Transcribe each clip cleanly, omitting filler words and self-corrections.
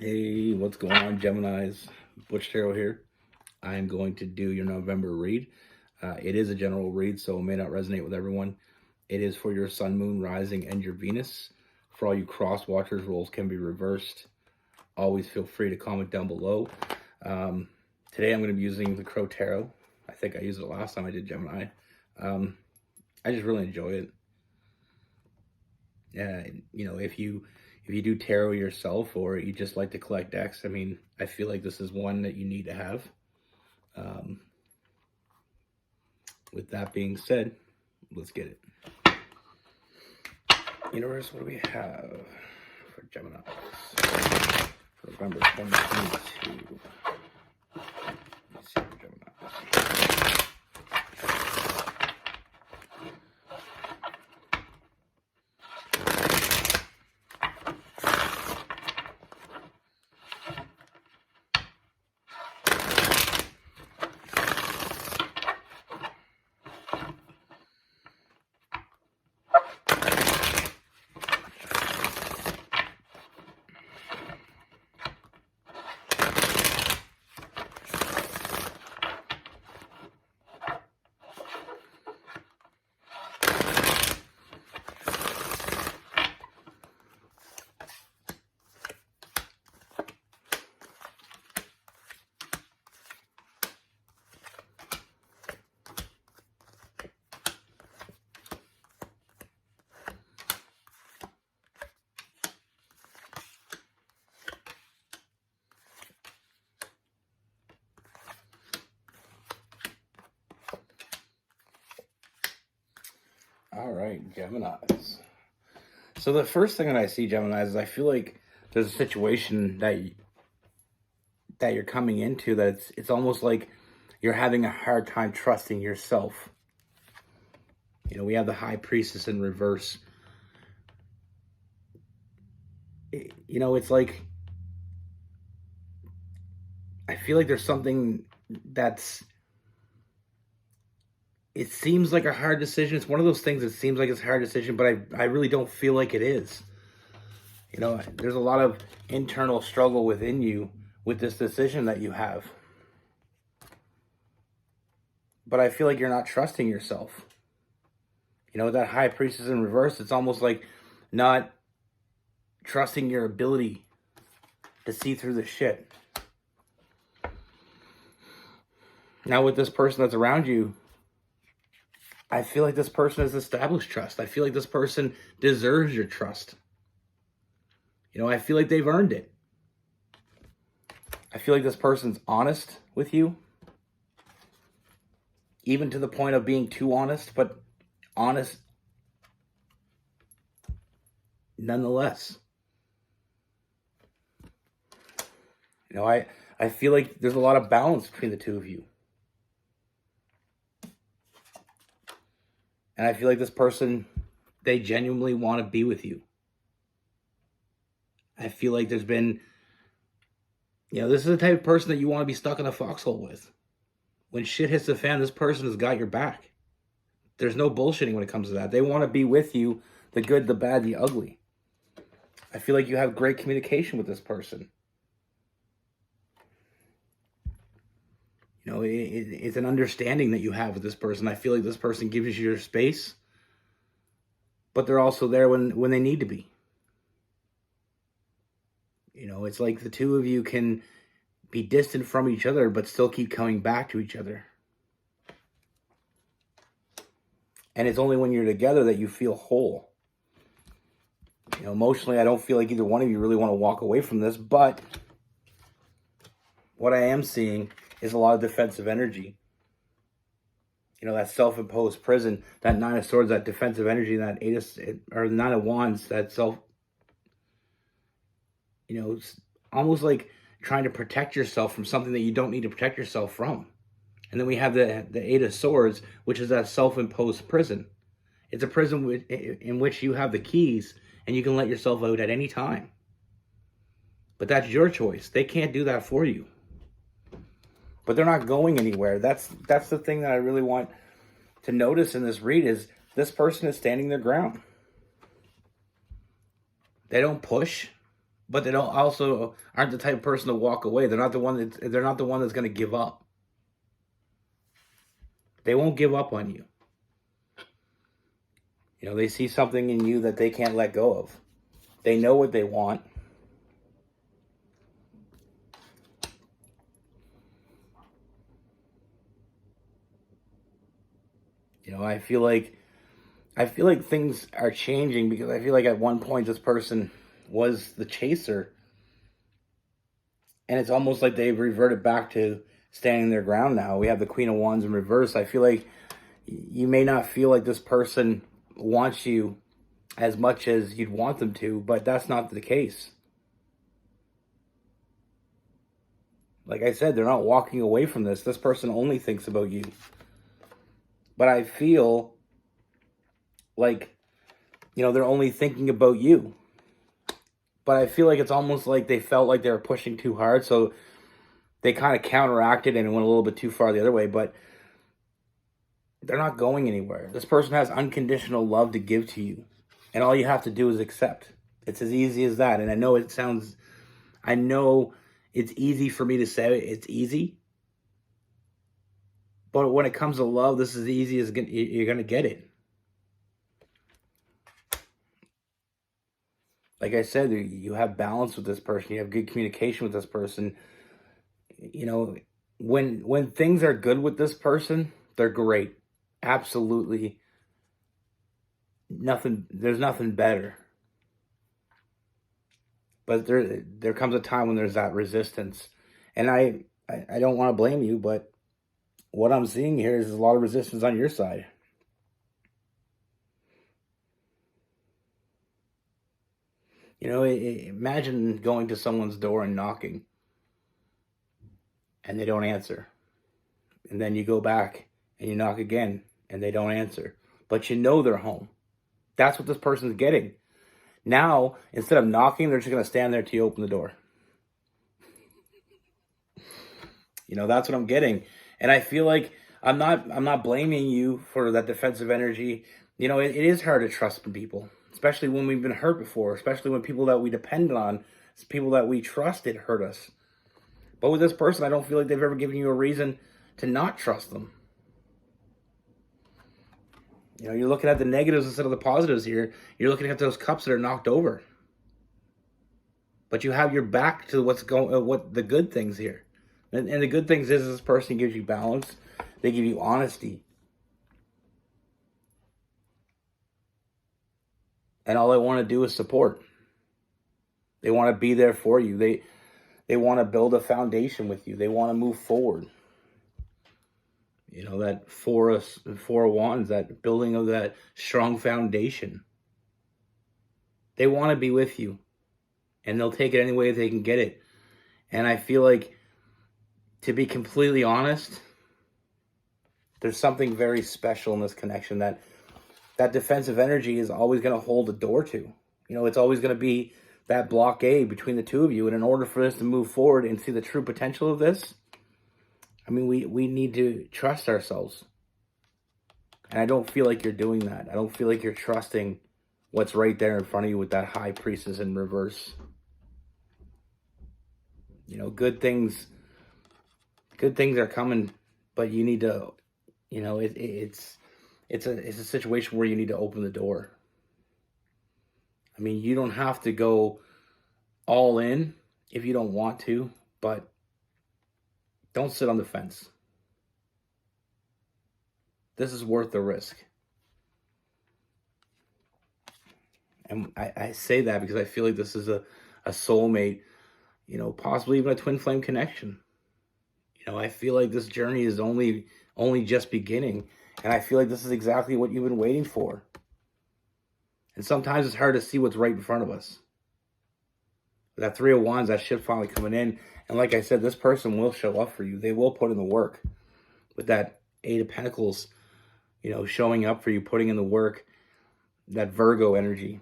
Hey, what's going on, Geminis? Butch here. I am going to do your November read. It is a general read, so it may not resonate with everyone. It is for your Sun, Moon, Rising, and your Venus. For all you cross watchers, roles can be reversed. Always feel free to comment down below. Today I'm going to be using the Crow Tarot. I think I used it last time I did Gemini. I just really enjoy it. If you do tarot yourself or you just like to collect decks, I mean, I feel like this is one that you need to have. With that being said, let's get it. Universe, what do we have for Gemini for November 2022? Let's see for Gemini. All right, Geminis. So the first thing that I see, Geminis, is I feel like there's a situation that you're coming into that it's almost like you're having a hard time trusting yourself. We have the High Priestess in reverse. It's like I feel like there's something it seems like a hard decision. It's one of those things that seems like it's a hard decision, but I really don't feel like it is. There's a lot of internal struggle within you with this decision that you have. But I feel like you're not trusting yourself. That High Priestess in reverse, it's almost like not trusting your ability to see through the shit. Now with this person that's around you, I feel like this person has established trust. I feel like this person deserves your trust. I feel like they've earned it. I feel like this person's honest with you. Even to the point of being too honest, but honest nonetheless. I feel like there's a lot of balance between the two of you. And I feel like this person, they genuinely want to be with you. I feel like there's been, this is the type of person that you want to be stuck in a foxhole with. When shit hits the fan, this person has got your back. There's no bullshitting when it comes to that. They want to be with you, the good, the bad, the ugly. I feel like you have great communication with this person. It's an understanding that you have with this person. I feel like this person gives you your space, but they're also there when they need to be. It's like the two of you can be distant from each other, but still keep coming back to each other. And it's only when you're together that you feel whole. Emotionally, I don't feel like either one of you really want to walk away from this, but what I am seeing is a lot of defensive energy. That self-imposed prison, that Nine of Swords, that defensive energy, that Nine of Wands, that it's almost like trying to protect yourself from something that you don't need to protect yourself from. And then we have the Eight of Swords, which is that self-imposed prison. It's a prison in which you have the keys and you can let yourself out at any time. But that's your choice. They can't do that for you. But they're not going anywhere. That's the thing that I really want to notice in this read is this person is standing their ground. They don't push. but they don't also aren't the type of person to walk away. They're not the one that's going to give up. They won't give up on you. You know, they see something in you that they can't let go of. They know what they want. You know, I feel like things are changing because I feel like at one point this person was the chaser, and it's almost like they've reverted back to standing their ground now. We have the Queen of Wands in reverse. I feel like you may not feel like this person wants you as much as you'd want them to, but that's not the case. Like I said, they're not walking away from this. This person only thinks about you. But I feel like, you know, they're only thinking about you. But I feel like it's almost like they felt like they were pushing too hard, so they kind of counteracted and went a little bit too far the other way, but they're not going anywhere. This person has unconditional love to give to you, and all you have to do is accept. It's as easy as that. And I know it's easy for me to say it's easy, but when it comes to love, this is as easy as you're going to get it. Like I said, you have balance with this person. You have good communication with this person. You know, when things are good with this person, they're great. Absolutely nothing. There's nothing better. But there comes a time when there's that resistance, and I don't want to blame you, but what I'm seeing here is a lot of resistance on your side. You know, imagine going to someone's door and knocking, and they don't answer. And then you go back and you knock again, and they don't answer. But you know they're home. That's what this person's getting. Now, instead of knocking, they're just going to stand there till you open the door. You know, that's what I'm getting. And I feel like I'm not blaming you for that defensive energy. You know, it is hard to trust in people, especially when we've been hurt before, especially when people that we depended on, people that we trusted hurt us. But with this person, I don't feel like they've ever given you a reason to not trust them. You know, you're looking at the negatives instead of the positives here. You're looking at those cups that are knocked over. But you have your back to what the good things here. And the good things is this person gives you balance. They give you honesty. And all they want to do is support. They want to be there for you. They want to build a foundation with you. They want to move forward. You know, that four of wands, that building of that strong foundation. They want to be with you. And they'll take it any way they can get it. And I feel like, to be completely honest, there's something very special in this connection that defensive energy is always going to hold a door to. You know, it's always going to be that blockade between the two of you. And in order for this to move forward and see the true potential of this, I mean, we need to trust ourselves. And I don't feel like you're doing that. I don't feel like you're trusting what's right there in front of you with that High Priestess in reverse. You know, good things are coming, but you need to, you know, it's a situation where you need to open the door. I mean, you don't have to go all in if you don't want to, but don't sit on the fence. This is worth the risk. And I say that because I feel like this is a soulmate, you know, possibly even a twin flame connection. You know, I feel like this journey is only just beginning. And I feel like this is exactly what you've been waiting for. And sometimes it's hard to see what's right in front of us. That Three of Wands, that shit finally coming in. And like I said, this person will show up for you. They will put in the work. With that Eight of Pentacles, you know, showing up for you, putting in the work. That Virgo energy.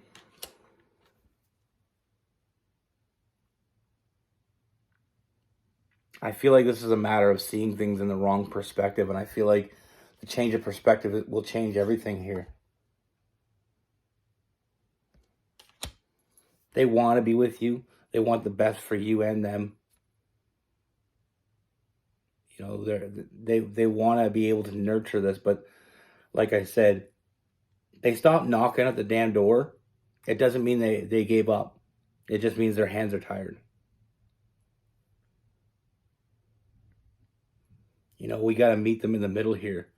I feel like this is a matter of seeing things in the wrong perspective. And I feel like the change of perspective will change everything here. They want to be with you. They want the best for you and them. You know, they want to be able to nurture this, but like I said, they stop knocking at the damn door. It doesn't mean they gave up. It just means their hands are tired. You know, we got to meet them in the middle here.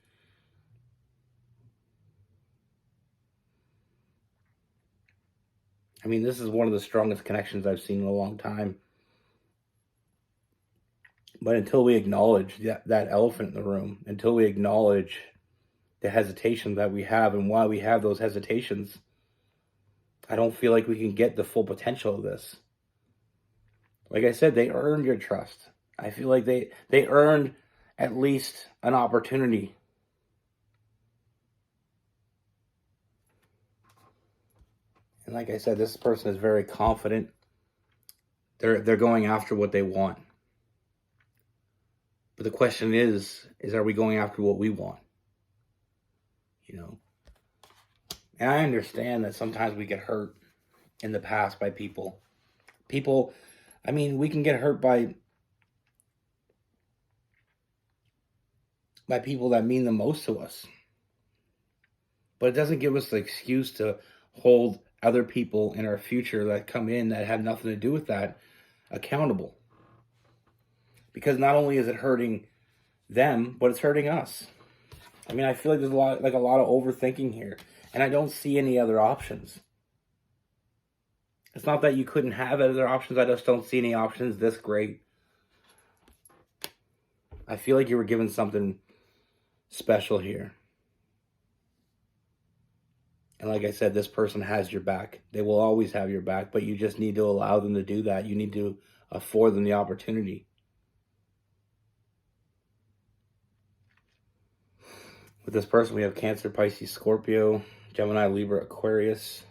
I mean, this is one of the strongest connections I've seen in a long time. But until we acknowledge that elephant in the room, until we acknowledge the hesitation that we have and why we have those hesitations, I don't feel like we can get the full potential of this. Like I said, they earned your trust. I feel like they earned at least an opportunity. And like I said, this person is very confident. They're going after what they want. But the question is are we going after what we want? You know? And I understand that sometimes we get hurt in the past by people. I mean, we can get hurt by people that mean the most to us. But it doesn't give us the excuse to hold other people in our future that come in that have nothing to do with that accountable. Because not only is it hurting them, but it's hurting us. I mean, I feel like there's a lot of overthinking here, and I don't see any other options. It's not that you couldn't have other options. I just don't see any options this great. I feel like you were given something special here. And like I said, this person has your back. They will always have your back, but you just need to allow them to do that. You need to afford them the opportunity. With this person, we have Cancer, Pisces, Scorpio, Gemini, Libra, Aquarius,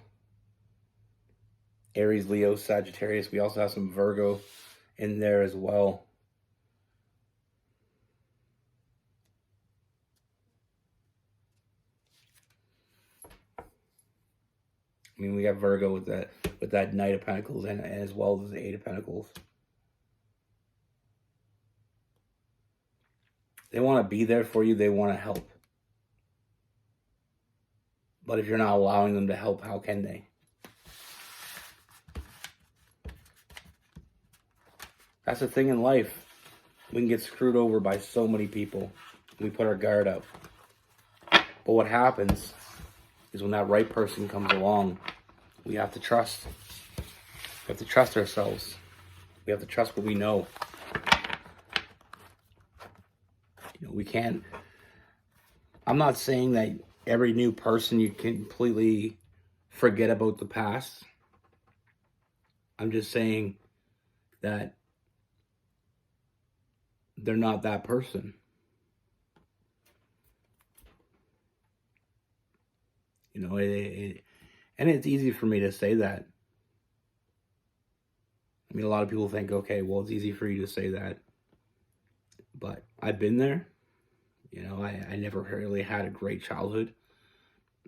Aries, Leo, Sagittarius. We also have some Virgo in there as well. I mean, we got Virgo with that Knight of Pentacles and as well as the Eight of Pentacles. They want to be there for you. They want to help. But if you're not allowing them to help, how can they? That's the thing in life. We can get screwed over by so many people. We put our guard up. But what happens is when that right person comes along, we have to trust. We have to trust ourselves. We have to trust what we know. You know, we can't. I'm not saying that every new person you completely forget about the past. I'm just saying that they're not that person. You know, and it's easy for me to say that. I mean, a lot of people think, okay, well, it's easy for you to say that. But I've been there. You know, I never really had a great childhood.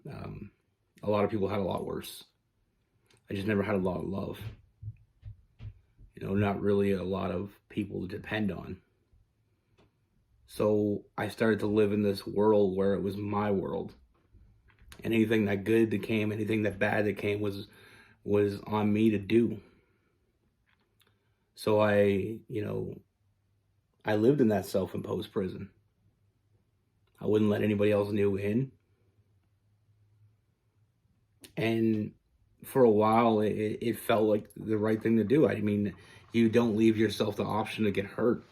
A lot of people had a lot worse. I just never had a lot of love. You know, not really a lot of people to depend on. So I started to live in this world where it was my world. And anything that good that came, anything that bad that came was on me to do. So I lived in that self-imposed prison. I wouldn't let anybody else new in. And for a while, it felt like the right thing to do. I mean, you don't leave yourself the option to get hurt.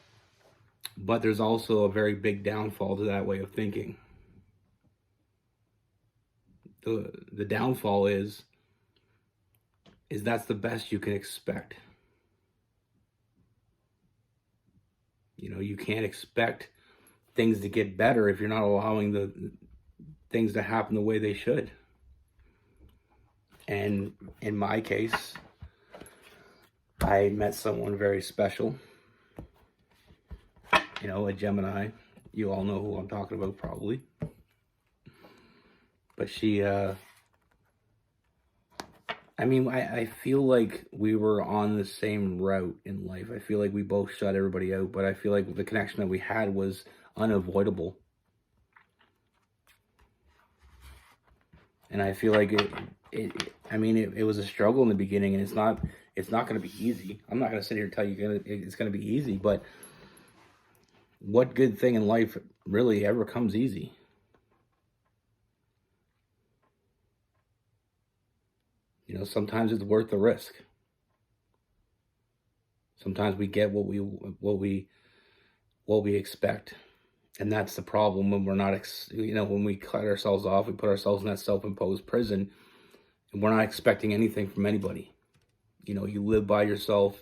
But there's also a very big downfall to that way of thinking. The downfall is that's the best you can expect. You know, you can't expect things to get better if you're not allowing the things to happen the way they should. And in my case, I met someone very special. You know, a Gemini. You all know who I'm talking about, probably. But she I mean, I feel like we were on the same route in life. I feel like we both shut everybody out, but I feel like the connection that we had was unavoidable. And I feel like it was a struggle in the beginning, and it's not going to be easy. I'm not going to sit here and tell you it's going to be easy, but what good thing in life really ever comes easy? You know, sometimes it's worth the risk. Sometimes we get what we expect, and that's the problem when we're not. When we cut ourselves off, we put ourselves in that self-imposed prison, and we're not expecting anything from anybody. You know, you live by yourself,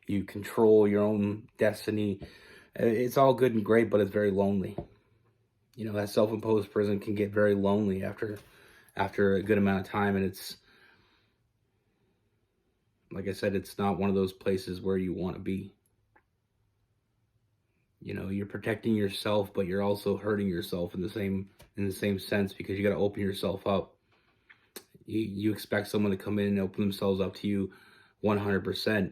you control your own destiny. It's all good and great, but it's very lonely. You know, that self-imposed prison can get very lonely after a good amount of time, and it's, like I said, it's not one of those places where you want to be. You know, you're protecting yourself, but you're also hurting yourself in the same sense, because you got to open yourself up. You expect someone to come in and open themselves up to you 100%.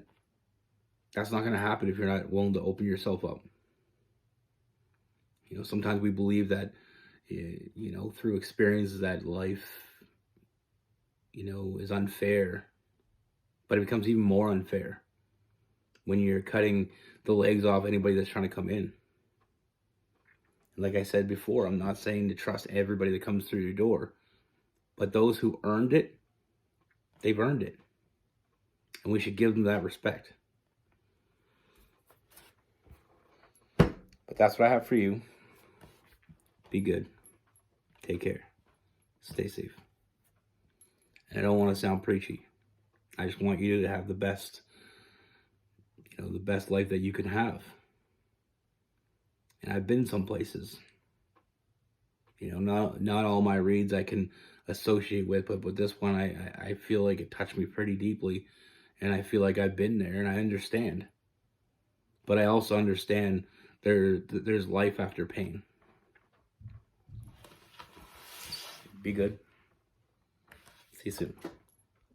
That's not going to happen if you're not willing to open yourself up. You know, sometimes we believe that, through experiences, that life, is unfair, but it becomes even more unfair when you're cutting the legs off anybody that's trying to come in. And like I said before, I'm not saying to trust everybody that comes through your door, but those who earned it, they've earned it. And we should give them that respect. But that's what I have for you. Be good. Take care. Stay safe. And I don't want to sound preachy. I just want you to have the best life that you can have. And I've been some places. Not all my reads I can associate with, but with this one, I feel like it touched me pretty deeply, and I feel like I've been there, and I understand. But I also understand there's life after pain. Be good. See you soon.